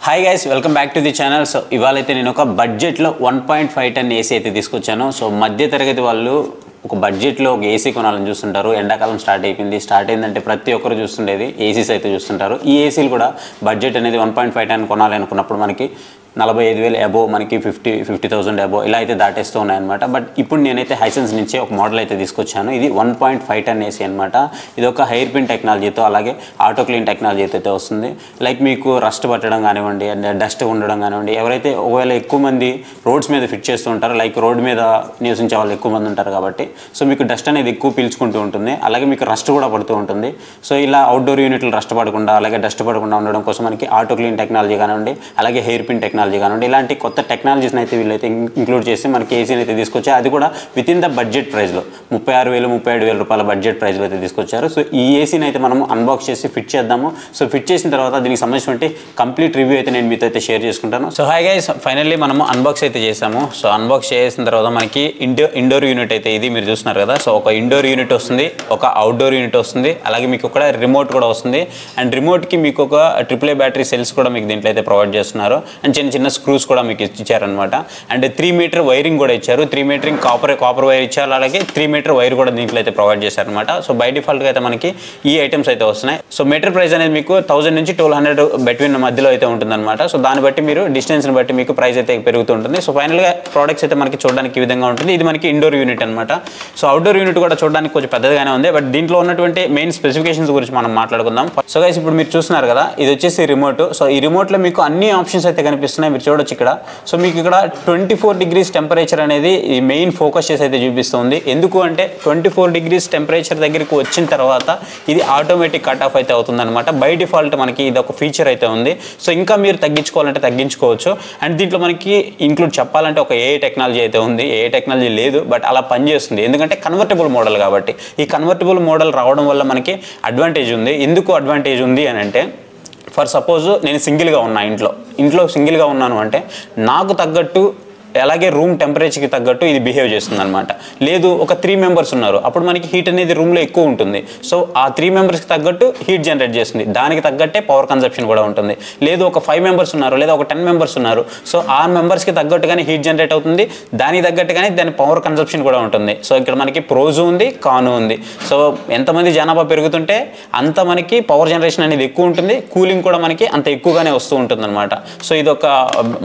Hi guys, welcome back to the channel. So ఇవాళ అయితే నేను ఒక బడ్జెట్లో 1.5 టన్ ఏసీ అయితే తీసుకొచ్చాను. సో మధ్య తరగతి వాళ్ళు ఒక బడ్జెట్లో ఒక ఏసీ కొనాలని చూస్తుంటారు. ఎండాకాలం స్టార్ట్ అయిందంటే ప్రతి ఒక్కరు చూస్తుండేది ఏసీస్ అయితే చూస్తుంటారు. ఈ ఏసీలు కూడా బడ్జెట్ అనేది 1.5 టన్ కొనాలి అనుకున్నప్పుడు మనకి 45,000 అబోవ్, మనకి 50,000 అబోవ్ ఇలా అయితే దాటేస్తూ ఉన్నాయన్నమాట. బట్ ఇప్పుడు నేనైతే హైసెన్స్ నుంచి ఒక మోడల్ అయితే తీసుకొచ్చాను. ఇది 1.5 టన్ ఏసీ అనమాట. ఇది ఒక హెయిర్ పిన్ టెక్నాలజీతో అలాగే ఆటో క్లీన్ టెక్నాలజీతో అయితే వస్తుంది. లైక్ మీకు రస్ట్ పట్టడం కానివ్వండి, డస్ట్ ఉండడం కానివ్వండి, ఎవరైతే ఒకవేళ ఎక్కువ మంది రోడ్స్ మీద ఫిట్ చేస్తూ ఉంటారో, లైక్ రోడ్డు మీద నివసించే వాళ్ళు ఎక్కువ మంది ఉంటారు కాబట్టి సో మీకు డస్ట్ అనేది ఎక్కువ పీల్చుకుంటూ ఉంటుంది, అలాగే మీకు రస్ట్ కూడా పడుతూ ఉంటుంది. సో ఇలా అవుట్డోర్ యూనిట్లు రస్ట్ పడకుండా అలాగే డస్ట్ పడకుండా ఉండడం కోసం మనకి ఆటో క్లీన్ టెక్నాలజీ కానివ్వండి, అలాగే హెయిర్ పిన్ టెక్నాలజీ కానివ్వండి, ఇలాంటి కొత్త టెక్నాలజీస్ని అయితే వీళ్ళైతే ఇంక్లూడ్ చేసి మనకి ఏసీని అయితే తీసుకొచ్చారు. అది కూడా విత్ ఇన్ ద బడ్జెట్ ప్రైస్లో 36,000 37,000 రూపాయల బడ్జెట్ ప్రైస్లో అయితే తీసుకొచ్చారు. సో ఈ ఏసీని అయితే మనం అన్బాక్స్ చేసి ఫిట్ చేద్దాము. సో ఫిట్ చేసిన తర్వాత దీనికి సంబంధించిన కంప్లీట్ రివ్యూ అయితే నేను మీతో అయితే షేర్ చేసుకుంటాను. సో హాయ్ గైస్, ఫైనల్లీ మనము అన్బాక్స్ అయితే చేసాము. సో అన్బాక్స్ చేసిన తర్వాత మనకి ఇండోర్ యూనిట్ అయితే ఇది మీరు చూస్తున్నారు కదా. సో ఒక ఇండోర్ యూనిట్ వస్తుంది, ఒక అవుట్డోర్ యూనిట్ వస్తుంది, అలాగే మీకు ఒక రిమోట్ కూడా వస్తుంది. అండ్ రిమోట్కి మీకు ఒక AAA బ్యాటరీ సెల్స్ కూడా మీకు దీంట్లో అయితే ప్రొవైడ్ చేస్తున్నారు. అండ్ చిన్న చిన్న స్క్రూస్ కూడా మీకు ఇచ్చారనమాట. అండ్ 3 మీటర్ వైరింగ్ కూడా ఇచ్చారు. 3 మీటర్ కాపర్ వైర్ ఇచ్చారు, అలాగే 3 మీటర్ వైర్ కూడా దీంట్లో అయితే ప్రొవైడ్ చేశారనమాట. సో బై డిఫాల్ట్గా అయితే మనకి ఈ ఐటమ్స్ అయితే వస్తున్నాయి. సో మీటర్ ప్రైస్ అనేది మీకు 1000 నుంచి 1200 బిట్వీన్ మధ్యలో అయితే ఉంటుందన్నమాట. సో దాన్ని బట్టి మీరు డిస్టెన్స్ని బట్టి మీకు ప్రైస్ అయితే పెరుగుతుంటుంది. సో ఫైనల్గా ప్రోడక్ట్స్ అయితే మనకి చూడడానికి ఈ విధంగా ఉంటుంది. ఇది మనకి ఇండోర్ యూనిట్ అనమాట. సో అవుట్డోర్ యూనిట్ కూడా చూడడానికి కొంచెం పెద్దగానే ఉంది. బట్ దీంట్లో ఉన్నటువంటి మెయిన్ స్పెసిఫికేషన్స్ గురించి మనం మాట్లాడుకుందాం. సో గైస్, ఇప్పుడు మీరు చూస్తున్నారు కదా, ఇది వచ్చేసి రిమోట్. సో ఈ రిమోట్లో మీకు అన్ని ఆప్షన్స్ అయితే కనిపిస్తున్నాయి, మీరు చూడొచ్చు ఇక్కడ. సో మీకు ఇక్కడ 24 డిగ్రీస్ టెంపరేచర్ అనేది ఈ మెయిన్ ఫోకస్ చేసి అయితే చూపిస్తుంది. ఎందుకు అంటే 24 డిగ్రీస్ టెంపరేచర్ దగ్గరికి వచ్చిన తర్వాత ఇది ఆటోమేటిక్ కట్ ఆఫ్ అయితే అవుతుంది అనమాట. బై డిఫాల్ట్ మనకి ఇది ఒక ఫీచర్ అయితే ఉంది. సో ఇంకా మీరు తగ్గించుకోవాలంటే తగ్గించుకోవచ్చు. అండ్ దీంట్లో మనకి ఇంక్లూడ్ చెప్పాలంటే ఒక ఏఐ టెక్నాలజీ అయితే ఉంది. ఏఐ టెక్నాలజీ లేదు, బట్ అలా పనిచేస్తుంది. ఎందుకంటే కన్వర్టబుల్ మోడల్ కాబట్టి. ఈ కన్వర్టబుల్ మోడల్ రావడం వల్ల మనకి అడ్వాంటేజ్ ఉంది. ఎందుకు అడ్వాంటేజ్ ఉంది అని అంటే, ఫర్ సపోజ్ నేను సింగిల్గా ఉన్నా, ఇంట్లో సింగిల్గా ఉన్నాను అంటే నాకు తగ్గట్టు అలాగే రూమ్ టెంపరేచర్కి తగ్గట్టు ఇది బిహేవ్ చేస్తుంది అనమాట. లేదు ఒక 3 మెంబర్స్ ఉన్నారు, అప్పుడు మనకి హీట్ అనేది రూమ్లో ఎక్కువ ఉంటుంది. సో ఆ 3 మెంబర్స్కి తగ్గట్టు హీట్ జనరేట్ చేస్తుంది, దానికి తగ్గట్టే పవర్ కన్సప్షన్ కూడా ఉంటుంది. లేదు ఒక 5 మెంబర్స్ ఉన్నారు, లేదా ఒక 10 మెంబర్స్ ఉన్నారు, సో ఆ మెంబర్స్కి తగ్గట్టుగానే హీట్ జనరేట్ అవుతుంది, దానికి తగ్గట్టుగానే దాని పవర్ కన్సప్షన్ కూడా ఉంటుంది. సో ఇక్కడ మనకి ప్రోజు ఉంది, కాను ఉంది. సో ఎంతమంది జనాభా పెరుగుతుంటే అంత మనకి పవర్ జనరేషన్ అనేది ఎక్కువ ఉంటుంది, కూలింగ్ కూడా మనకి అంత ఎక్కువగానే వస్తూ ఉంటుంది అనమాట. సో ఇది ఒక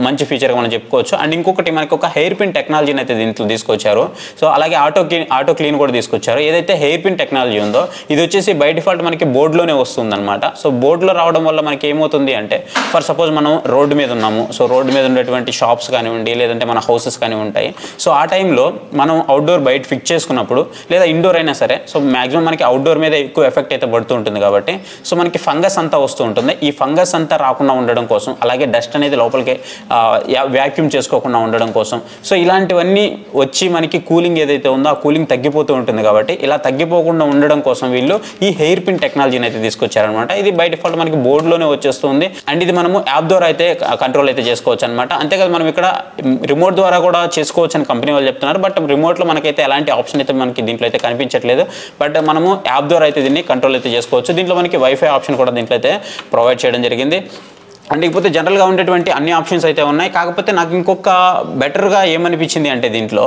మంచి ఫీచర్గా మనం చెప్పుకోవచ్చు. అండ్ ఇంకొకటి మనకి ఒక హెయిర్ పిన్ టెక్నాలజీని అయితే దీంట్లో తీసుకొచ్చారు. సో అలాగే ఆటో క్లీన్ కూడా తీసుకొచ్చారు. ఏదైతే హెయిర్ పిన్ టెక్నాలజీ ఉందో ఇది వచ్చేసి బై డిఫాల్ట్ మనకి బోర్డులోనే వస్తుంది అనమాట. సో బోర్డులో రావడం వల్ల మనకి ఏమవుతుంది అంటే, ఫర్ సపోజ్ మనం రోడ్డు మీద ఉన్నాము. సో రోడ్డు మీద ఉండేటువంటి షాప్స్ కానివ్వండి, లేదంటే మన హౌసెస్ కానీ ఉంటాయి. సో ఆ టైంలో మనం అవుట్డోర్ బయట ఫిక్స్ చేసుకున్నప్పుడు, లేదా ఇండోర్ అయినా సరే, సో మ్యాక్సిమం మనకి అవుట్డోర్ మీద ఎక్కువ ఎఫెక్ట్ అయితే పడుతూ ఉంటుంది కాబట్టి సో మనకి ఫంగస్ అంతా వస్తూ ఉంటుంది. ఈ ఫంగస్ అంతా రాకుండా ఉండడం కోసం, అలాగే డస్ట్ అనేది లోపలికి వ్యాక్యూమ్ చేసుకోకుండా ఉండడం కోసం, సో ఇలాంటివన్నీ వచ్చి మనకి కూలింగ్ ఏదైతే ఉందో ఆ కూలింగ్ తగ్గిపోతూ ఉంటుంది. కాబట్టి ఇలా తగ్గిపోకుండా ఉండడం కోసం వీళ్ళు ఈ హెయిర్ పిన్ టెక్నాలజీని అయితే తీసుకొచ్చారనమాట. ఇది బై డిఫాల్ట్ మనకి బోర్డులోనే వచ్చేస్తుంది. అండ్ ఇది మనము యాప్ ద్వారా అయితే కంట్రోల్ అయితే చేసుకోవచ్చు అనమాట. అంతేకాదు మనం ఇక్కడ రిమోట్ ద్వారా కూడా చేసుకోవచ్చు అని కంపెనీ వాళ్ళు చెప్తున్నారు. బట్ రిమోట్లో మనకైతే ఎలాంటి ఆప్షన్ అయితే మనకి దీంట్లో అయితే కనిపించట్లేదు. బట్ మనము యాప్ ద్వారా అయితే దీన్ని కంట్రోల్ అయితే చేసుకోవచ్చు. దీంట్లో మనకి వైఫై ఆప్షన్ కూడా దీంట్లో అయితే ప్రొవైడ్ చేయడం జరిగింది. అండ్ ఇకపోతే జనరల్గా ఉండేటువంటి అన్ని ఆప్షన్స్ అయితే ఉన్నాయి. కాకపోతే నాకు ఇంకొక బెటర్గా ఏమనిపించింది అంటే, దీంట్లో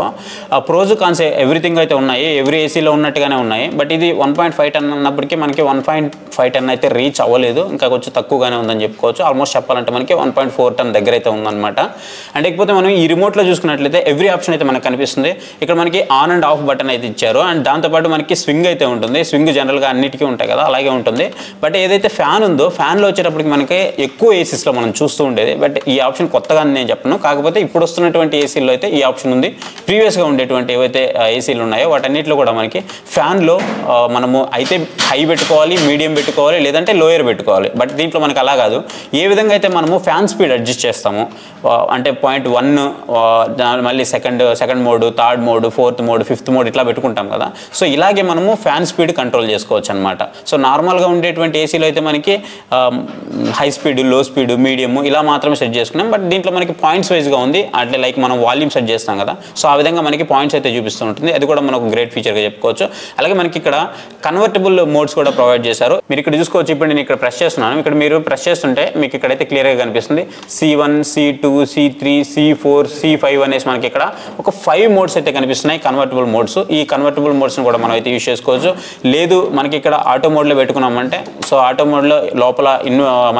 ప్రోజ్ కాన్స్ ఎవ్రీథింగ్ అయితే ఉన్నాయి, ఎవ్రీ ఏసీలో ఉన్నట్టుగానే ఉన్నాయి. బట్ ఇది 1.5 టన్ అన్నప్పటికీ మనకి 1.5 టన్ అయితే రీచ్ అవ్వలేదు, ఇంకా కొంచెం తక్కువగానే ఉందని చెప్పుకోవచ్చు. ఆల్మోస్ట్ చెప్పాలంటే మనకి 1.4 టన్ దగ్గర అయితే ఉందన్నమాట. అండ్ ఇకపోతే మనం ఈ రిమోట్లో చూసుకున్నట్లయితే ఎవ్రీ ఆప్షన్ అయితే మనకు కనిపిస్తుంది. ఇక్కడ మనకి ఆన్ అండ్ ఆఫ్ బటన్ అయితే ఇచ్చారు. అండ్ దాంతోపాటు మనకి స్వింగ్ అయితే ఉంటుంది. స్వింగ్ జనరల్గా అన్నిటికీ ఉంటాయి కదా, అలాగే ఉంటుంది. బట్ ఏదైతే ఫ్యాన్ ఉందో, ఫ్యాన్లో వచ్చేటప్పటికి మనకి ఎక్కువ ఏసీస్లో మనం చూస్తూ ఉండేది. బట్ ఈ ఆప్షన్ కొత్తగా నేను చెప్పను. కాకపోతే ఇప్పుడు వస్తున్నటువంటి ఏసీలో అయితే ఈ ఆప్షన్ ఉంది. ప్రీవియస్గా ఉండేటువంటి ఏవైతే ఏసీలు ఉన్నాయో వాటన్నిటిలో కూడా మనకి ఫ్యాన్లో మనము అయితే హై పెట్టుకోవాలి, మీడియం పెట్టుకోవాలి, లేదంటే లోయర్ పెట్టుకోవాలి. బట్ దీంట్లో మనకి అలా కాదు. ఏ విధంగా అయితే మనము ఫ్యాన్ స్పీడ్ అడ్జస్ట్ చేస్తాము అంటే 0.1 మళ్ళీ second mode, third mode, fourth mode, fifth mode ఇట్లా పెట్టుకుంటాం కదా. సో ఇలాగే మనము ఫ్యాన్ స్పీడ్ కంట్రోల్ చేసుకోవచ్చు అనమాట. సో నార్మల్గా ఉండేటువంటి ఏసీలో అయితే మనకి హై స్పీడ్, లో స్పీడ్ స్పీడ్, మీడియం ఇలా మాత్రమే సెట్ చేసుకున్నాం. బట్ దీంట్లో మనకి పాయింట్స్ వైజ్గా ఉంది. అట్లే లైక్ మనం వాల్యూమ్ సెట్ చేస్తాం కదా, సో ఆ విధంగా మనకి పాయింట్స్ అయితే చూపిస్తూ ఉంటుంది. అది కూడా మనకు గ్రేట్ ఫీచర్గా చెప్పుకోవచ్చు. అలాగే మనకి ఇక్కడ కన్వర్టబుల్ మోడ్స్ కూడా ప్రొవైడ్ చేశారు. మీరు ఇక్కడ చూసుకోవచ్చు. ఇప్పుడు నేను ఇక్కడ ప్రెస్ చేస్తున్నాను. ఇక్కడ మీరు ప్రెస్ చేస్తుంటే మీకు ఇక్కడైతే క్లియర్గా కనిపిస్తుంది C1, C2, C3, C4, C5 అనేసి మనకి ఇక్కడ ఒక 5 మోడ్స్ అయితే కనిపిస్తున్నాయి, కన్వర్టబుల్ మోడ్స్. ఈ కన్వర్టబుల్ మోడ్స్ని కూడా మనం అయితే యూజ్ చేసుకోవచ్చు. లేదు మనకి ఇక్కడ ఆటో మోడ్లో పెట్టుకున్నామంటే, సో ఆటో మోడ్లో లోపల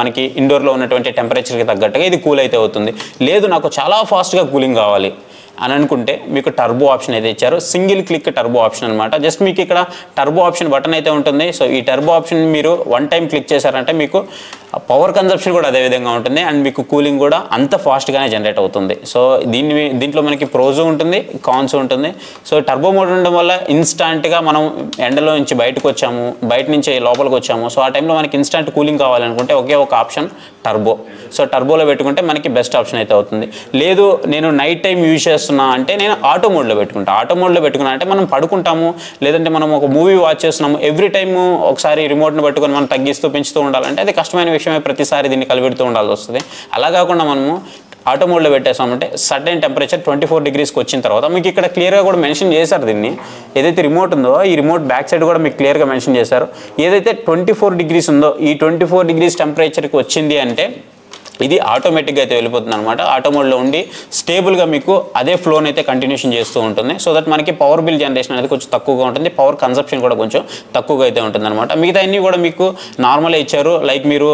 మనకి ఇండోర్లో ఉన్నటువంటి టెంపరేచర్కి తగ్గట్టుగా ఇది కూల్ అయితే అవుతుంది. లేదు నాకు చాలా ఫాస్ట్గా కూలింగ్ కావాలి అని అనుకుంటే మీకు టర్బో ఆప్షన్ అయితే ఇచ్చారు. సింగిల్ క్లిక్ టర్బో ఆప్షన్ అనమాట. జస్ట్ మీకు ఇక్కడ టర్బో ఆప్షన్ బటన్ అయితే ఉంటుంది. సో ఈ టర్బో ఆప్షన్ మీరు 1 టైం క్లిక్ చేశారంటే మీకు పవర్ కన్జంప్షన్ కూడా అదే విధంగా ఉంటుంది అండ్ మీకు కూలింగ్ కూడా అంత ఫాస్ట్గానే జనరేట్ అవుతుంది. సో దీంట్లో మనకి ప్రోస్ ఉంటుంది, కాన్స్ ఉంటుంది. సో టర్బో మోడ్ ఉండడం వల్ల ఇన్స్టాంట్గా మనం ఎండలో నుంచి బయటకు వచ్చాము, బయట నుంచి లోపలికి వచ్చాము. సో ఆ టైంలో మనకి ఇన్స్టాంట్ కూలింగ్ కావాలనుకుంటే ఒకే ఒక ఆప్షన్ టర్బో. సో టర్బోలో పెట్టుకుంటే మనకి బెస్ట్ ఆప్షన్ అయితే అవుతుంది. లేదు నేను నైట్ టైం యూజ్ చేస్తున్నా అంటే నేను ఆటో మోడ్లో పెట్టుకుంటాను. ఆటో మోడ్లో పెట్టుకున్నా అంటే మనం పడుకుంటాము, లేదంటే మనం ఒక మూవీ వాచ్ చేస్తున్నాము, ఎవ్రీ టైము ఒకసారి రిమోట్ని పట్టుకొని మనం తగ్గిస్తూ పెంచుతూ ఉండాలంటే అది కష్టమైన విషయమే. ప్రతిసారి దీన్ని కలిపెడుతూ ఉండాల్సి వస్తుంది. అలా కాకుండా మనము ఆటో మోడ్లో పెట్టేసామంటే సర్టెన్ టెంపరేచర్ 24 డిగ్రీస్కి వచ్చిన తర్వాత మీకు ఇక్కడ క్లియర్గా కూడా మెన్షన్ చేశారు. దీన్ని ఏదైతే రిమోట్ ఉందో ఈ రిమోట్ బ్యాక్ సైడ్ కూడా మీకు క్లియర్గా మెన్షన్ చేశారు. ఏదైతే 24 డిగ్రీస్ ఉందో ఈ 24 డిగ్రీస్ టెంపరేచర్కి వచ్చింది అంటే ఇది ఆటోమేటిక్గా అయితే వెళ్ళిపోతుంది అనమాట. ఆటో మోడ్లో ఉండి స్టేబుల్గా మీకు అదే ఫ్లోని అయితే కంటిన్యూషన్ చేస్తూ ఉంటుంది. సో దట్ మనకి పవర్ బిల్ జనరేషన్ అనేది కొంచెం తక్కువగా ఉంటుంది, పవర్ కన్సంప్షన్ కూడా కొంచెం తక్కువగా అయితే ఉంటుంది అనమాట. మిగతా అన్నీ కూడా మీకు నార్మల్ ఇచ్చారు. లైక్ మీరు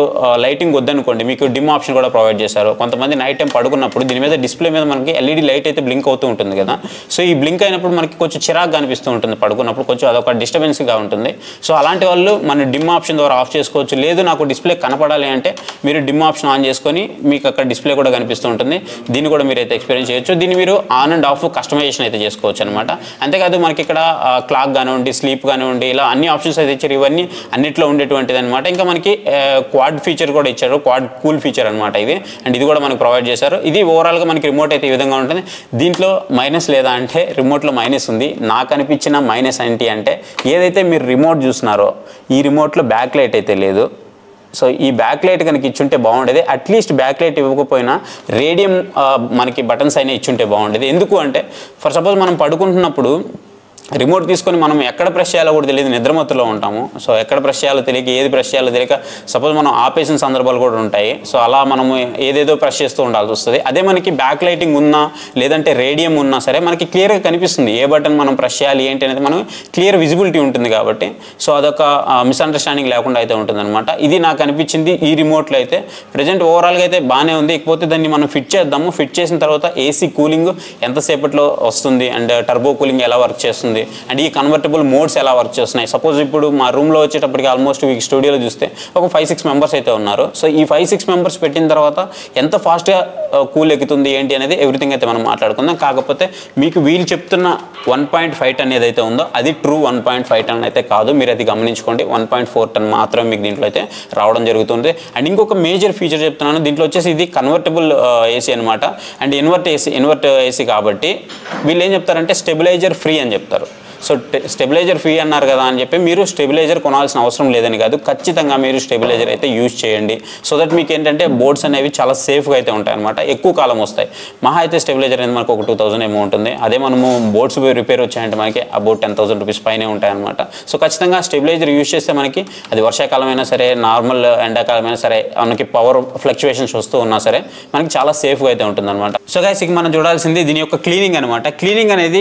లైటింగ్ వద్దనుకోండి మీకు డిమ్ ఆప్షన్ కూడా ప్రొవైడ్ చేశారు. కొంతమంది నైట్ టైం పడుకున్నప్పుడు దీని మీద డిస్ప్లే మీద మనకి LED లైట్ అయితే బ్లింక్ అవుతూ ఉంటుంది కదా. సో ఈ బ్లింక్ అయినప్పుడు మనకి కొంచెం చిరాగ్గా అనిపిస్తూ ఉంటుంది పడుకున్నప్పుడు, కొంచెం అదొక డిస్టర్బెన్స్గా ఉంటుంది. సో అలాంటి వాళ్ళు మన డిమ్ ఆప్షన్ ద్వారా ఆఫ్ చేసుకోవచ్చు. లేదు నాకు డిస్ప్లే కనపడాలి అంటే మీరు డిమ్ ఆప్షన్ ఆన్ చేసుకొని మీకు అక్కడ డిస్ప్లే కూడా కనిపిస్తూ ఉంటుంది. దీన్ని కూడా మీరు అయితే ఎక్స్పీరియన్స్ చేయొచ్చు. దీన్ని మీరు ఆన్ అండ్ ఆఫ్ కస్టమైజేషన్ అయితే చేసుకోవచ్చు అనమాట. అంతేకాదు మనకి ఇక్కడ క్లాక్ కానివ్వండి, స్లీప్ కానివ్వండి, ఇలా అన్ని ఆప్షన్స్ అయితే ఇచ్చారు. ఇవన్నీ అన్నిట్లో ఉండేటువంటిది అనమాట. ఇంకా మనకి క్వాడ్ ఫీచర్ కూడా ఇచ్చారు, క్వాడ్ కూల్ ఫీచర్ అనమాట ఇది. అండ్ ఇది కూడా మనకు ప్రొవైడ్ చేశారు. ఇది ఓవరాల్గా మనకి రిమోట్ అయితే ఈ విధంగా ఉంటుంది. దీంట్లో మైనస్ లేదా అంటే రిమోట్లో మైనస్ ఉంది. నాకు అనిపించిన మైనస్ ఏంటి అంటే ఏదైతే మీరు రిమోట్ చూస్తున్నారో ఈ రిమోట్లో బ్యాక్ లైట్ అయితే లేదు. సో ఈ బ్యాక్ లైట్ కనుక ఇచ్చుంటే బాగుండేది. అట్లీస్ట్ బ్యాక్ లైట్ ఇవ్వకపోయినా రేడియం మనకి బటన్స్ అయినా ఇచ్చుంటే బాగుండేది. ఎందుకు అంటే ఫర్ సపోజ్ మనం పడుకుంటున్నప్పుడు రిమోట్ తీసుకొని మనం ఎక్కడ ప్రెస్ చేయాలో కూడా తెలియదు, నిద్రమత్తులో ఉంటాము. సో ఎక్కడ ప్రెస్ చేయాలో తెలియక, ఏది ప్రెస్ చేయాలో తెలియక సపోజ్ మనం ఆపేసిన సందర్భాలు కూడా ఉంటాయి. సో అలా మనము ఏదేదో ప్రెస్ చేస్తూ ఉండాల్సి వస్తుంది. అదే మనకి బ్యాక్ లైటింగ్ ఉన్నా లేదంటే రేడియం ఉన్నా సరే మనకి క్లియర్గా కనిపిస్తుంది ఏ బటన్ మనం ప్రెస్ చేయాలి ఏంటి అనేది మనం క్లియర్ విజిబిలిటీ ఉంటుంది కాబట్టి సో అదొక మిస్అండర్స్టాండింగ్ లేకుండా అయితే ఉంటుంది అనమాట. ఇది నాకు అనిపించింది ఈ రిమోట్లో అయితే. ప్రజెంట్ ఓవరాల్గా అయితే బాగానే ఉంది. ఇకపోతే దాన్ని మనం ఫిట్ చేద్దాము. ఫిట్ చేసిన తర్వాత AC కూలింగ్ ఎంతసేపట్లో వస్తుంది అండ్ టర్బో కూలింగ్ ఎలా వర్క్ చేస్తుంది అండ్ ఈ కన్వర్టబుల్ మోడ్స్ ఎలా వర్క్ చేస్తున్నాయి. సపోజ్ ఇప్పుడు మా రూమ్లో వచ్చేటప్పటికి ఆల్మోస్ట్ ఈ స్టూడియోలో చూస్తే ఒక 5-6 మెంబర్స్ అయితే ఉన్నారు. సో ఈ 5-6 మెంబర్స్ పెట్టిన తర్వాత ఎంత ఫాస్ట్గా కూల్ ఎక్కుతుంది ఏంటి అనేది ఎవ్రీథింగ్ అయితే మనం మాట్లాడుకుందాం. కాకపోతే మీకు వీళ్ళు చెప్తున్న 1.5 టన్ ఏదైతే ఉందో అది ట్రూ 1.5 టన్ అయితే కాదు. మీరు అది గమనించుకోండి. 1.4 టన్ మాత్రమే మీకు దీంట్లో అయితే రావడం జరుగుతుంది. అండ్ ఇంకొక మేజర్ ఫీచర్ చెప్తున్నాను, దీంట్లో వచ్చేసి ఇది కన్వర్టబుల్ AC అనమాట. అండ్ ఇన్వర్ట్ AC కాబట్టి వీళ్ళు ఏం చెప్తారంటే స్టెబిలైజర్ ఫ్రీ అని చెప్తారు. సో స్టెబిలైజర్ ఫ్రీ అన్నారు కదా అని చెప్పి మీరు స్టెబిలైజర్ కొనాల్సిన అవసరం లేదని కాదు, ఖచ్చితంగా మీరు స్టెబిలైజర్ అయితే యూజ్ చేయండి. సో దట్ మీకు ఏంటంటే బోర్డ్స్ అనేవి చాలా సేఫ్గా అయితే ఉంటాయి అనమాట, ఎక్కువ కాలం వస్తాయి. మహా అయితే స్టెబిలైజర్ అనేది మనకు ఒక 2000 ఏమో ఉంటుంది. అదే మనము బోర్డ్స్ రిపేర్ వచ్చాయంటే మనకి అబౌట్ 10,000 రూపీస్ పైనే ఉంటాయి అనమాట. సో ఖచ్చితంగా స్టెబిలైజర్ యూజ్ చేస్తే మనకి అది వర్షాకాలం అయినా సరే, నార్మల్ ఎండాకాలం అయినా సరే, మనకి పవర్ ఫ్లక్చువేషన్స్ వస్తూ ఉన్నా సరే మనకి చాలా సేఫ్గా అయితే ఉంటుంది అనమాట. సో గైస్ ఇక మనం చూడాల్సింది దీని యొక్క క్లీనింగ్ అనమాట.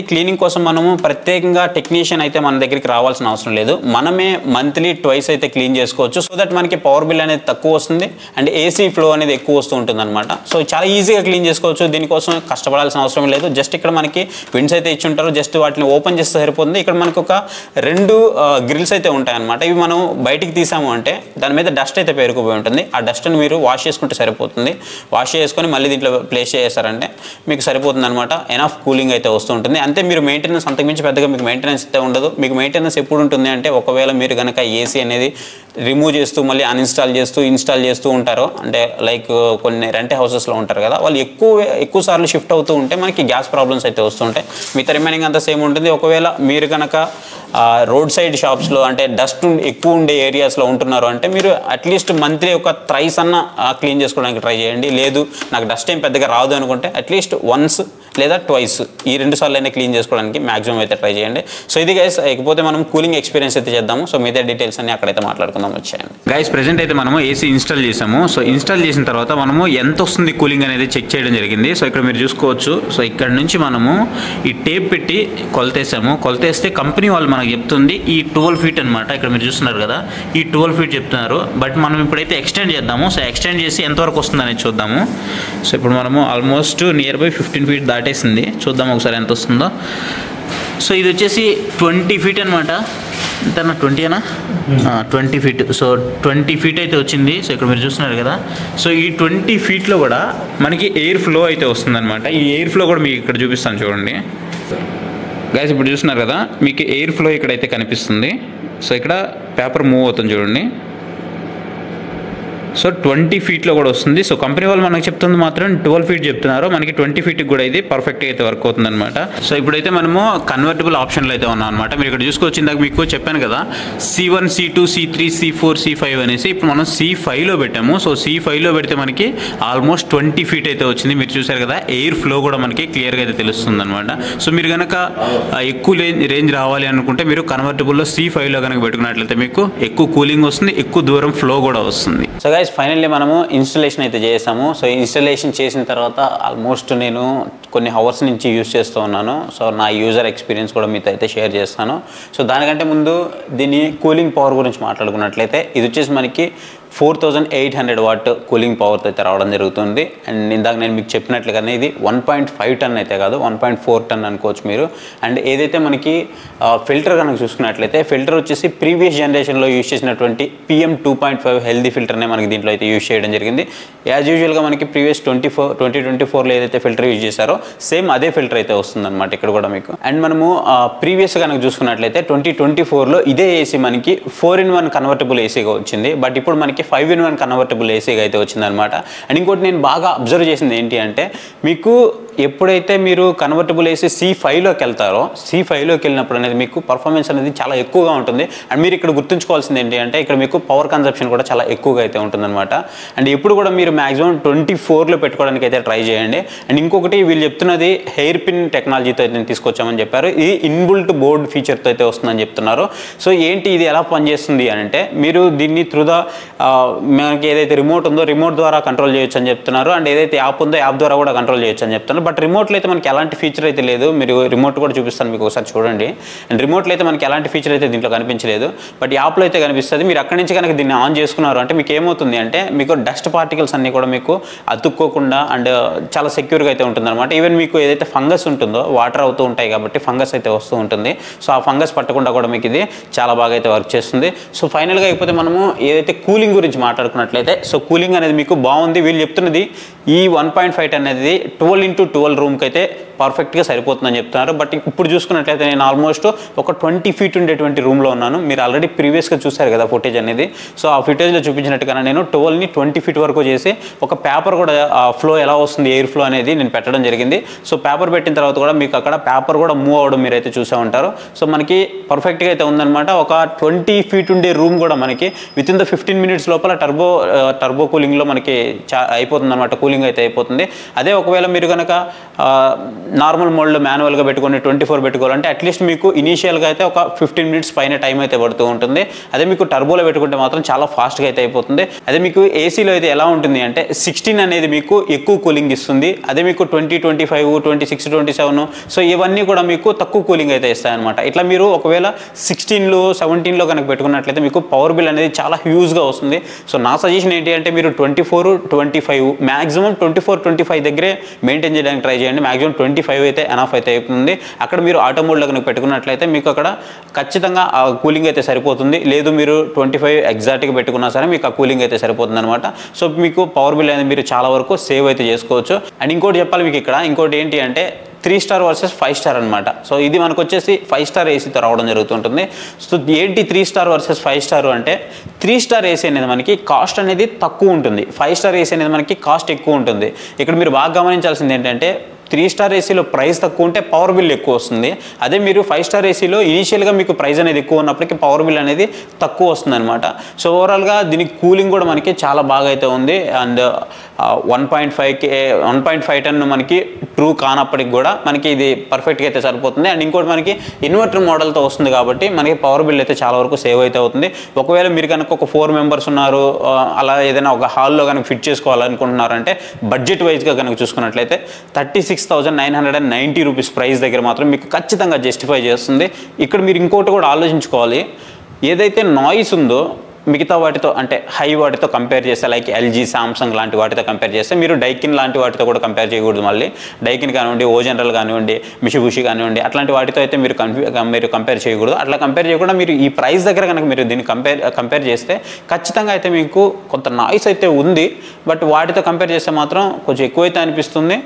క్లీనింగ్ కోసం మనము ప్రత్యేకంగా టెక్నీషియన్ అయితే మన దగ్గరికి రావాల్సిన అవసరం లేదు. మనమే మంత్లీ ట్వైస్ అయితే క్లీన్ చేసుకోవచ్చు. సో దట్ మనకి పవర్ బిల్ అనేది తక్కువ వస్తుంది అండ్ AC ఫ్లో అనేది ఎక్కువ వస్తూ ఉంటుంది అనమాట. సో చాలా ఈజీగా క్లీన్ చేసుకోవచ్చు. దీనికోసం కష్టపడాల్సిన అవసరం లేదు. జస్ట్ ఇక్కడ మనకి విండ్స్ అయితే ఇచ్చి ఉంటారు, జస్ట్ వాటిని ఓపెన్ చేస్తే సరిపోతుంది. ఇక్కడ మనకి ఒక 2 గ్రిల్స్ అయితే ఉంటాయి అనమాట. ఇవి మనం బయటికి తీసాము అంటే దాని మీద డస్ట్ అయితే పేరుకుపోయి ఉంటుంది. ఆ డస్ట్ని మీరు వాష్ చేసుకుంటే సరిపోతుంది. వాష్ చేసుకొని మళ్ళీ దీంట్లో ప్లేస్ చేస్తారంటే మీకు సరిపోతుంది అనమాట. ఎనఫ్ కూలింగ్ అయితే వస్తూ ఉంటుంది. అంతే, మీరు మెయింటెనెన్స్ అంతకుమించి పెద్దగా మీకు మెయింటెనెన్స్ అయితే ఉండదు. మీకు మెయింటెనెన్స్ ఎప్పుడు ఉంటుంది అంటే ఒకవేళ మీరు కనుక ఏసీ అనేది రిమూవ్ చేస్తూ మళ్ళీ అన్ఇన్స్టాల్ చేస్తూ ఇన్స్టాల్ చేస్తూ ఉంటారు, అంటే లైక్ కొన్ని రెంట్ హౌసెస్లో ఉంటారు కదా, వాళ్ళు ఎక్కువ సార్లు షిఫ్ట్ అవుతూ ఉంటే మనకి గ్యాస్ ప్రాబ్లమ్స్ అయితే వస్తుంటాయి. మిగతా రిమైనింగ్ అంతా సేమ్ ఉంటుంది. ఒకవేళ మీరు కనుక రోడ్ సైడ్ షాప్స్లో అంటే డస్ట్ ఎక్కువ ఉండే ఏరియాస్లో ఉంటున్నారు అంటే మీరు అట్లీస్ట్ మంత్లీ ఒక థ్రైస్ అన్న క్లీన్ చేసుకోవడానికి ట్రై చేయండి. లేదు నాకు డస్ట్ ఏం పెద్దగా రాదు అనుకుంటే అట్లీస్ట్ వన్స్ లేదా ట్వైస్ ఈ 2 సార్లు అయినా క్లీన్ చేసుకోవడానికి మాక్సిమం అయితే ట్రై చేయండి. సో ఇది గైస్, ఇకపోతే మనం కూలింగ్ ఎక్స్పీరియన్స్ అయితే చేద్దాము. సో మిగతా డీటెయిల్స్ అన్ని అక్కడైతే మాట్లాడుకుందాం వచ్చాయండి. గైస్ ప్రెజెంట్ అయితే మనము ఏసీ ఇన్స్టాల్ చేసాము. సో ఇన్స్టాల్ చేసిన తర్వాత మనము ఎంత వస్తుంది కూలింగ్ అనేది చెక్ చేయడం జరిగింది. సో ఇక్కడ మీరు చూసుకోవచ్చు. సో ఇక్కడ నుంచి మనము ఈ టేప్ పెట్టి కొలతేసాము. కొలతేస్తే కంపెనీ వాళ్ళు మనకు చెప్తుంది ఈ 12 ఫీట్ అనమాట. ఇక్కడ మీరు చూస్తున్నారు కదా, ఈ 12 ఫీట్ చెప్తున్నారు. బట్ మనం ఇప్పుడైతే ఎక్స్టెండ్ చేద్దాము. సో ఎక్స్టెండ్ చేసి ఎంతవరకు వస్తుంది అనేది చూద్దాము. సో ఇప్పుడు మనము ఆల్మోస్ట్ నియర్ బై 15 ఫీట్ దాటేసింది. చూద్దాం ఒకసారి ఎంత వస్తుందో. సో ఇది వచ్చేసి 20 ఫీట్ అనమాట. ఎంతన్నా 20 20 ఫీట్. సో 20 ఫీట్ అయితే వచ్చింది. సో ఇక్కడ మీరు చూస్తున్నారు కదా. సో ఈ 20 ఫీట్లో కూడా మనకి ఎయిర్ ఫ్లో అయితే వస్తుందన్నమాట. ఈ ఎయిర్ ఫ్లో కూడా మీకు ఇక్కడ చూపిస్తాను చూడండి గైస్. ఇప్పుడు చూస్తున్నారు కదా, మీకు ఎయిర్ ఫ్లో ఇక్కడైతే కనిపిస్తుంది. సో ఇక్కడ పేపర్ మూవ్ అవుతుంది చూడండి. సో 20 ఫీట్లో కూడా వస్తుంది. సో కంపెనీ వాళ్ళు మనకు చెప్తుంది మాత్రం 12 ఫీట్ చెప్తున్నారు. మనకి 20 ఫీట్కి కూడా ఇది పర్ఫెక్ట్గా అయితే వర్క్ అవుతుంది అనమాట. సో ఇప్పుడైతే మనము కన్వర్టబుల్ ఆప్షన్లో అయితే ఉన్నాం అనమాట. మీరు ఇక్కడ చూసుకొచ్చి ఇందాక మీకు చెప్పాను కదా, C1, C2, C3, C4, C5 అనేసి. ఇప్పుడు మనం C5లో పెట్టాము. సో C5లో పెడితే మనకి ఆల్మోస్ట్ 20 ఫీట్ అయితే వచ్చింది. మీరు చూసారు కదా, ఎయిర్ ఫ్లో కూడా మనకి క్లియర్గా అయితే తెలుస్తుంది అనమాట. సో మీరు కనుక ఎక్కువ రేంజ్ రావాలి అనుకుంటే మీరు కన్వర్టబుల్లో C5లో కనుక పెట్టుకున్నట్లయితే మీకు ఎక్కువ కూలింగ్ వస్తుంది, ఎక్కువ దూరం ఫ్లో కూడా వస్తుంది. సో గైస్ ఫైనల్లీ మనము ఇన్స్టలేషన్ అయితే చేసాము. సో ఇన్స్టలేషన్ చేసిన తర్వాత ఆల్మోస్ట్ నేను కొన్ని అవర్స్ నుంచి యూజ్ చేస్తూ ఉన్నాను. సో నా యూజర్ ఎక్స్పీరియన్స్ కూడా మీతో అయితే షేర్ చేస్తాను. సో దానికంటే ముందు దీని కూలింగ్ పవర్ గురించి మాట్లాడుకున్నట్లయితే ఇది వచ్చేసి మనకి 4800 వాట్ కూలింగ్ పవర్తో అయితే రావడం జరుగుతుంది. అండ్ ఇందాక నేను మీకు చెప్పినట్లుగానే ఇది 1.5 టన్ అయితే కాదు, 1.4 టన్ అనుకోవచ్చు మీరు. అండ్ ఏదైతే మనకి ఫిల్టర్ కనుక చూసుకున్నట్లయితే ఫిల్టర్ వచ్చేసి ప్రీవియస్ జనరేషన్లో యూజ్ చేసినటువంటి PM 2.5 హెల్దీ ఫిల్టర్నే మనకి దీంట్లో అయితే యూజ్ చేయడం జరిగింది. యాజ్ యూజువల్గా మనకి ప్రీవియస్ 2024లో ఏదైతే ఫిల్టర్ యూజ్ చేశారో సేమ్ అదే ఫిల్టర్ అయితే వస్తుందన్నమాట ఇక్కడ కూడా మీకు. అండ్ మనము ప్రీవియస్ కనుక చూసుకున్నట్లయితే 2024లో ఇదే ఏసీ మనకి 4-in-1 కన్వర్టబుల్ ఏసీగా వచ్చింది. బట్ ఇప్పుడు మనకి 5-in-1 కన్వర్టబుల్ ఏసీగా అయితే వచ్చిందనమాట. అండ్ ఇంకోటి నేను బాగా అబ్జర్వ్ చేసింది ఏంటి అంటే, మీకు ఎప్పుడైతే మీరు కన్వర్టబుల్ ఏసీ C5లోకి వెళ్తారో C5లోకి వెళ్ళినప్పుడు అనేది మీకు పర్ఫార్మెన్స్ అనేది చాలా ఎక్కువగా ఉంటుంది. అండ్ మీరు ఇక్కడ గుర్తుంచుకోవాల్సింది ఏంటి అంటే ఇక్కడ మీకు పవర్ కన్సంప్షన్ కూడా చాలా ఎక్కువగా అయితే ఉంటుందన్నమాట. అండ్ ఎప్పుడు కూడా మీరు మ్యాక్సిమం 24లో పెట్టుకోవడానికి అయితే ట్రై చేయండి. అండ్ ఇంకొకటి వీళ్ళు చెప్తున్నది హెయిర్ పిన్ టెక్నాలజీతో అయితే తీసుకొచ్చామని చెప్పారు. ఇది ఇన్బుల్ట్ బోర్డ్ ఫీచర్తో అయితే వస్తుందని చెప్తున్నారు. సో ఏంటి ఇది ఎలా పనిచేస్తుంది అని అంటే, మీరు దీన్ని త్రూ ద మనకి ఏదైతే రిమోట్ ఉందో రిమోట్ ద్వారా కంట్రోల్ చేయొచ్చు అని చెప్తున్నారు. అండ్ ఏదైతే యాప్ ఉందో యాప్ ద్వారా కూడా కంట్రోల్ చేయొచ్చు అని చెప్తున్నారు. బట్ రిమోట్లో అయితే మనకి ఎలాంటి ఫీచర్ అయితే లేదు. మీరు రిమోట్ కూడా చూపిస్తాను మీకు ఒకసారి చూడండి. అండ్ రిమోట్లో అయితే మనకి ఎలాంటి ఫీచర్ అయితే దీంట్లో కనిపించలేదు. బట్ యాప్లో అయితే కనిపిస్తుంది. మీరు అక్కడి నుంచి కనుక దీన్ని ఆన్ చేసుకున్నారు అంటే మీకు ఏమవుతుంది అంటే, మీకు డస్ట్ పార్టికల్స్ అన్నీ కూడా మీకు అతుక్కోకుండా అండ్ చాలా సెక్యూర్గా అయితే ఉంటుంది అనమాట. ఈవెన్ మీకు ఏదైతే ఫంగస్ ఉంటుందో వాటర్ అవుతూ ఉంటాయి కాబట్టి ఫంగస్ అయితే వస్తూ ఉంటుంది. సో ఆ ఫంగస్ పట్టకుండా కూడా మీకు ఇది చాలా బాగా అయితే వర్క్ చేస్తుంది. సో ఫైనల్గా అయిపోతే మనము ఏదైతే కూలింగ్ గురించి మాట్లాడుకున్నట్లయితే, సో కూలింగ్ అనేది మీకు బాగుంది. వీళ్ళు చెప్తున్నది ఈ 1.5 అనేది 12x12 రూమ్కి అయితే పర్ఫెక్ట్గా సరిపోతుందని చెప్తున్నారు. బట్ ఇప్పుడు చూసుకున్నట్లయితే నేను ఆల్మోస్ట్ ఒక 20 ఫీట్ ఉండేటువంటి రూమ్లో ఉన్నాను. మీరు ఆల్రెడీ ప్రీవియస్గా చూశారు కదా ఫుటేజ్ అనేది. సో ఆ ఫుటేజ్లో చూపించినట్టుగా నేను 12ని 20 ఫీట్ వరకు చేసి ఒక పేపర్ కూడా ఫ్లో ఎలా వస్తుంది ఎయిర్ ఫ్లో అనేది నేను పెట్టడం జరిగింది. సో పేపర్ పెట్టిన తర్వాత కూడా మీకు అక్కడ పేపర్ కూడా మూవ్ అవ్వడం మీరైతే చూసే ఉంటారు. సో మనకి పర్ఫెక్ట్గా అయితే ఉందన్నమాట. ఒక 20 ఫీట్ ఉండే రూమ్ కూడా మనకి వితిన్ ద 15 మినిట్స్ లోపల టర్బో కూలింగ్లో మనకి అయిపోతుంది అనమాట. కూలింగ్ అయితే అయిపోతుంది. అదే ఒకవేళ మీరు కనుక నార్మల్ మోడ్లో మాన్యువల్గా పెట్టుకొని 24 పెట్టుకోవాలంటే అట్లీస్ట్ మీకు ఇనీషియల్గా అయితే ఒక 15 మినిట్స్ పైన టైం అయితే పడుతూ ఉంటుంది. అదే మీకు టర్బోలో పెట్టుకుంటే మాత్రం చాలా ఫాస్ట్గా అయితే అయిపోతుంది. అదే మీకు ఏసీలో అయితే ఎలా ఉంటుంది అంటే 16 అనేది మీకు ఎక్కువ కూలింగ్ ఇస్తుంది. అదే మీకు 20, 25, 26, 27 సో ఇవన్నీ కూడా మీకు తక్కువ కూలింగ్ అయితే ఇస్తాయన్నమాట. ఇట్లా మీరు ఒకవేళ 16లో 17లో కనుక పెట్టుకున్నట్లయితే మీకు పవర్ బిల్ అనేది చాలా హ్యూజ్గా వస్తుంది. సో నా సజెషన్ ఏంటి అంటే మీరు 24, 25 మ్యాక్సిమం 24, 25 దగ్గరే మెయింటైన్ చేయడానికి ట్రై చేయండి. మ్యాక్సిమం 25 అయితే ఎనఫ్ అయితే అవుతుంది. అక్కడ మీరు ఆటో మోడ్లో కనుక పెట్టుకున్నట్లయితే మీకు అక్కడ ఖచ్చితంగా ఆ కూలింగ్ అయితే సరిపోతుంది. లేదు మీరు 25 ఎగ్జాక్ట్గా పెట్టుకున్నా సరే మీకు ఆ కూలింగ్ అయితే సరిపోతుంది అనమాట. సో మీకు పవర్ బిల్ అనేది మీరు చాలా వరకు సేవ్ అయితే చేసుకోవచ్చు. అండ్ ఇంకోటి చెప్పాలి మీకు ఇక్కడ ఇంకోటి ఏంటి అంటే 3 స్టార్ వర్సెస్ 5 స్టార్ అనమాట. సో ఇది మనకు వచ్చేసి 5 స్టార్ ఏసీతో రావడం జరుగుతుంటుంది. సో ఏంటి 3 స్టార్ వర్సెస్ 5 స్టార్ అంటే 3 స్టార్ ఏసీ అనేది మనకి కాస్ట్ అనేది తక్కువ ఉంటుంది, 5 స్టార్ ఏసీ అనేది మనకి కాస్ట్ ఎక్కువ ఉంటుంది. ఇక్కడ మీరు బాగా గమనించాల్సింది ఏంటంటే 3 స్టార్ ఏసీలో ప్రైస్ తక్కువ ఉంటే పవర్ బిల్ ఎక్కువ వస్తుంది. అదే మీరు 5 స్టార్ ఏసీలో ఇనీషియల్గా మీకు ప్రైస్ అనేది ఎక్కువ ఉన్నప్పటికీ పవర్ బిల్ అనేది తక్కువ వస్తుంది అనమాట. సో ఓవరాల్గా దీనికి కూలింగ్ కూడా మనకి చాలా బాగా అయితే ఉంది. అండ్ 1.5 టన్ మనకి ట్రూ కానప్పటికి కూడా మనకి ఇది పర్ఫెక్ట్గా అయితే సరిపోతుంది. అండ్ ఇంకోటి మనకి ఇన్వర్టర్ మోడల్తో వస్తుంది కాబట్టి మనకి పవర్ బిల్ అయితే చాలా వరకు సేవ్ అయితే అవుతుంది. ఒకవేళ మీరు కనుక ఒక 4 మెంబర్స్ ఉన్నారు, అలా ఏదైనా ఒక హాల్లో కనుక ఫిట్ చేసుకోవాలనుకుంటున్నారంటే బడ్జెట్ వైజ్గా కనుక చూసుకున్నట్లయితే 36,990 రూపీస్ ప్రైస్ దగ్గర మాత్రం మీకు ఖచ్చితంగా జస్టిఫై చేస్తుంది. ఇక్కడ మీరు ఇంకోటి కూడా ఆలోచించుకోవాలి, ఏదైతే నాయిస్ ఉందో మిగతా వాటితో అంటే హై వాటితో కంపేర్ చేస్తే లైక్ ఎల్జీ, సామ్సంగ్ లాంటి వాటితో కంపేర్ చేస్తే మీరు డైకిన్ లాంటి వాటితో కూడా కంపేర్ చేయకూడదు. మళ్ళీ డైకిన్ కానివ్వండి, ఓ జనరల్ కానివ్వండి, మిషిబుషి కానివ్వండి, అట్లాంటి వాటితో అయితే మీరు కంపేర్ చేయకూడదు. అట్లా కంపేర్ చేయకుండా మీరు ఈ ప్రైస్ దగ్గర కనుక మీరు దీన్ని కంపేర్ చేస్తే ఖచ్చితంగా అయితే మీకు కొంత నాయిస్ అయితే ఉంది, బట్ వాటితో కంపేర్ చేస్తే మాత్రం కొంచెం ఎక్కువైతే అనిపిస్తుంది.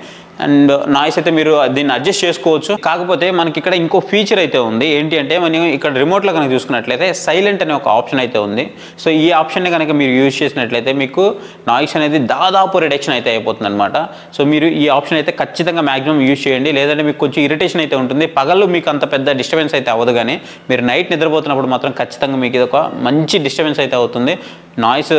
అండ్ నాయిస్ అయితే మీరు దీన్ని అడ్జస్ట్ చేసుకోవచ్చు. కాకపోతే మనకి ఇక్కడ ఇంకో ఫీచర్ అయితే ఉంది. ఏంటి అంటే మనం ఇక్కడ రిమోట్లో కనుక చూసుకున్నట్లయితే సైలెంట్ అనే ఒక ఆప్షన్ అయితే ఉంది. సో ఈ ఆప్షన్ని కనుక మీరు యూజ్ చేసినట్లయితే మీకు నాయిస్ అనేది దాదాపు రిడక్షన్ అయితే అయిపోతుంది అనమాట. సో మీరు ఈ ఆప్షన్ అయితే ఖచ్చితంగా మ్యాక్సిమం యూజ్ చేయండి, లేదంటే మీకు కొంచెం ఇరిటేషన్ అయితే ఉంటుంది. పగళ్ళు మీకు అంత పెద్ద డిస్టర్బెన్స్ అయితే అవ్వదు, కానీ మీరు నైట్ నిద్రపోతున్నప్పుడు మాత్రం ఖచ్చితంగా మీకు ఇది ఒక మంచి డిస్టర్బెన్స్ అయితే అవుతుంది. నాయిస్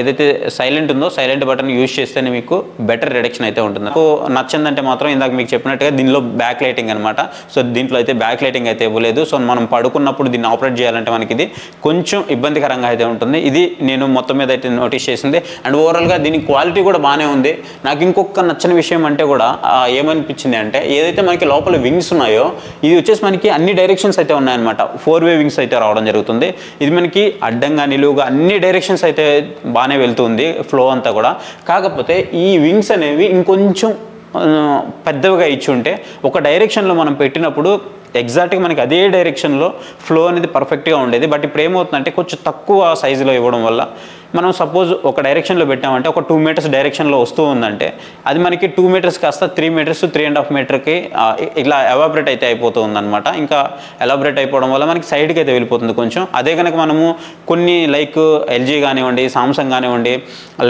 ఏదైతే సైలెంట్ ఉందో సైలెంట్ బటన్ యూజ్ చేస్తేనే మీకు బెటర్ రిడక్షన్ అయితే ఉంటుంది. నాకు నచ్చిందంటే మాత్రం ఇందాక మీకు చెప్పినట్టుగా దీనిలో బ్యాక్ లైటింగ్ అనమాట. సో దీంట్లో అయితే బ్యాక్ లైటింగ్ అయితే ఇవ్వలేదు. సో మనం పడుకున్నప్పుడు దీన్ని ఆపరేట్ చేయాలంటే మనకి ఇది కొంచెం ఇబ్బందికరంగా అయితే ఉంటుంది. ఇది నేను మొత్తం మీద అయితే నోటీస్ చేసింది. అండ్ ఓవరాల్గా దీని క్వాలిటీ కూడా బాగానే ఉంది. నాకు ఇంకొక నచ్చని విషయం అంటే కూడా ఏమనిపించింది అంటే ఏదైతే మనకి లోపల వింగ్స్ ఉన్నాయో ఇది వచ్చేసి మనకి అన్ని డైరెక్షన్స్ అయితే ఉన్నాయన్నమాట. 4-వే వింగ్స్ అయితే రావడం జరుగుతుంది. ఇది మనకి అడ్డంగా నిలువుగా అన్ని డైరెక్షన్స్ అయితే బాగానే వెళ్తుంది ఫ్లో అంతా కూడా. కాకపోతే ఈ వింగ్స్ అనేవి ఇంకొంచెం పెద్దవిగా ఇచ్చి ఉంటే ఒక డైరెక్షన్లో మనం పెట్టినప్పుడు ఎగ్జాక్ట్గా మనకి అదే డైరెక్షన్లో ఫ్లో అనేది పర్ఫెక్ట్గా ఉండేది. బట్ ఇప్పుడు ఏమవుతుందంటే కొంచెం తక్కువ సైజులో ఇవ్వడం వల్ల మనం సపోజ్ ఒక డైరెక్షన్లో పెట్టామంటే ఒక 2 మీటర్స్ డైరెక్షన్లో వస్తూ ఉందంటే అది మనకి 2 మీటర్స్ కాస్త 3 మీటర్స్ 3.5 మీటర్కి ఇలా ఎవాబరేట్ అయితే అయిపోతుంది అనమాట. ఇంకా ఎలాబరేట్ అయిపోవడం వల్ల మనకి సైడ్కి అయితే వెళ్ళిపోతుంది కొంచెం. అదే కనుక మనము కొన్ని లైక్ ఎల్జీ కానివ్వండి, సామ్సంగ్ కానివ్వండి,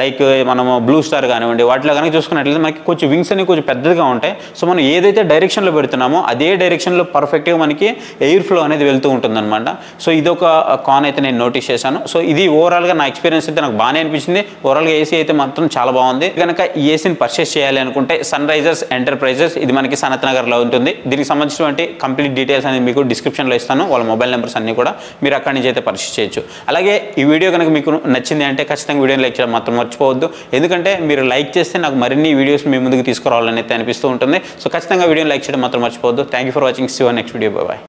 లైక్ మనము బ్లూ స్టార్ కానివ్వండి, వాటిలో కనుక చూసుకున్నట్లయితే మనకి కొంచెం వింగ్స్ అనేవి కొంచెం పెద్దగా ఉంటాయి. సో మనం ఏదైతే డైరెక్షన్లో పెడుతున్నామో అదే డైరెక్షన్లో పర్ఫెక్ట్గా మనకి ఎయిర్ ఫ్లో అనేది వెళ్తూ ఉంటుంది అనమాట. సో ఇదొక కాన్ అయితే నేను నోటీస్ చేశాను. సో ఇది ఓవరాల్గా నా ఎక్స్పీరియన్స్ అయితే నాకు బాగానే అనిపించింది. ఓవరాల్గా ఏసీ అయితే మాత్రం చాలా బాగుంది. కనుక ఈ ఏసీని పర్చేస్ చేయాలి అనుకుంటే సన్ రైజర్స్ ఎంటర్ప్రైజెస్, ఇది మనకి సనత్ నగర్లో ఉంటుంది. దీనికి సంబంధించినటువంటి కంప్లీట్ డీటెయిల్స్ అనేది మీకు డిస్క్రిప్షన్లో ఇస్తాను, వాళ్ళ మొబైల్ నెంబర్స్ అన్నీ కూడా మీరు అక్కడి నుంచి అయితే పర్చేస్ చేయొచ్చు. అలాగే ఈ వీడియో కనుక మీకు నచ్చింది అంటే ఖచ్చితంగా వీడియోని లైక్ చేయడం మాత్రం మర్చిపోవద్దు. ఎందుకంటే మీరు లైక్ చేస్తే నాకు మరిన్ని వీడియోస్ మీ ముందుకు తీసుకురావాలని అయితే అనిపిస్తూ ఉంటుంది. సో ఖచ్చితంగా వీడియోని లైక్ చేయడం మాత్రం మర్చిపోవద్దు. Thank you for watching. See you next video. Bye.